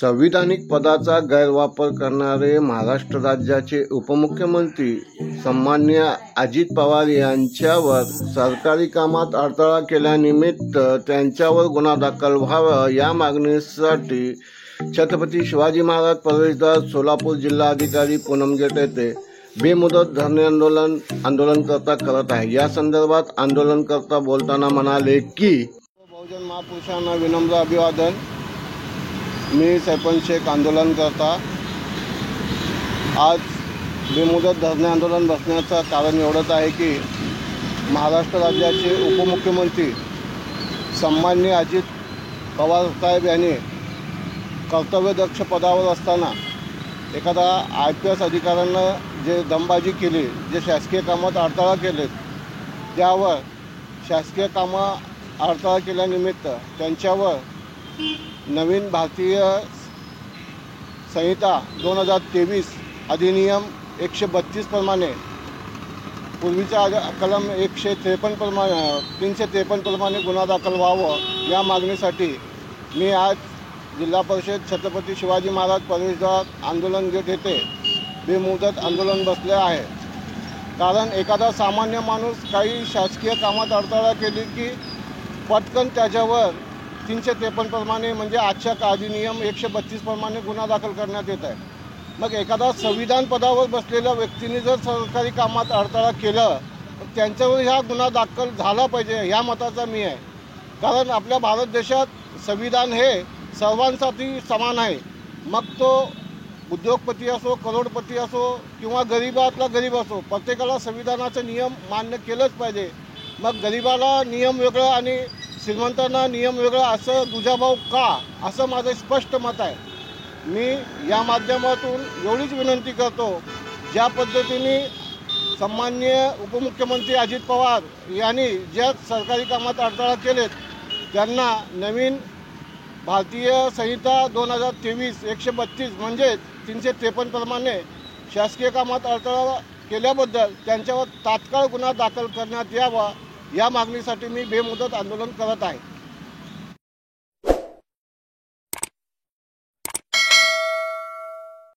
संविधानिक पदाचा गैरवापर करणारे महाराष्ट्र राज्याचे उपमुख्यमंत्री सन्माननीय अजित पवार यांच्यावर सरकारी कामात अडथळा केल्यानिमित्त त्यांच्यावर गुन्हा दाखल व्हावा या मागणीसाठी छत्रपती शिवाजी महाराज प्रवेशद्वार सोलापूर जिल्हाधिकारी पूनम गेट येथे बेमुदत धरणे आंदोलनकर्ता करत आहे। या संदर्भात आंदोलनकर्ता बोलताना म्हणाले की बहुजन महापुरुषांना विनम्र अभिवादन। मी सरपंच शेख आंदोलनकर्ता आज बेमुदत धरणे आंदोलन बसण्याचं कारण एवढंच आहे की महाराष्ट्र राज्याचे उपमुख्यमंत्री सन्माननीय अजित पवार साहेब यांनी कर्तव्यदक्ष पदावर असताना एखादा IPS अधिकाऱ्यानं जे दमबाजी केली, जे शासकीय कामात अडथळा केले, त्यावर शासकीय कामं अडथळा केल्यानिमित्त त्यांच्यावर नवीन भारतीय संहिता 2023 अधिनियम 132 प्रमाणे पूर्वीच्या कलम 153 प्रमाणे 353 प्रमाणे गुन्हा दाखल व्हावं या मागणीसाठी मी आज जिल्हा परिषद छत्रपती शिवाजी महाराज प्रवेशद्वार आंदोलन गेट येथे बेमुदत आंदोलन बसले आहे। कारण एखादा सामान्य माणूस काही शासकीय कामात अडथळा केली की पटकन त्याच्यावर 353 प्रमाणे म्हणजे आजच्या अधिनियम 132 प्रमाणे गुन्हा दाखल करण्यात येत आहे। मग एखादा संविधान पदावर बसलेल्या व्यक्तीने जर सरकारी कामात अडथळा केलं तर त्यांच्यावर हा गुन्हा दाखल झाला पाहिजे ह्या मताचा मी आहे। कारण आपल्या भारत देशात संविधान हे सर्वांसाठी समान आहे। मग तो उद्योगपती असो, करोडपती असो किंवा गरीबातला गरीब असो, प्रत्येकाला संविधानाचे नियम मान्य केलंच पाहिजे। मग गरीबाला नियम वेगळं आणि श्रीमंतांना नियम वेगळं असं दुजाभाव का, असं माझं स्पष्ट मत आहे। मी या माध्यमातून एवढीच विनंती करतो, ज्या पद्धतीने सन्माननीय उपमुख्यमंत्री अजित पवार यांनी ज्या सरकारी कामात अडथळा केलेत त्यांना नवीन भारतीय संहिता 2023 132 म्हणजे 353 प्रमाणे शासकीय कामात अडथळा केल्याबद्दल त्यांच्यावर तात्काळ गुन्हा दाखल करण्यात यावा या मागणीसाठी मी बेमुदत आंदोलन करत आहे।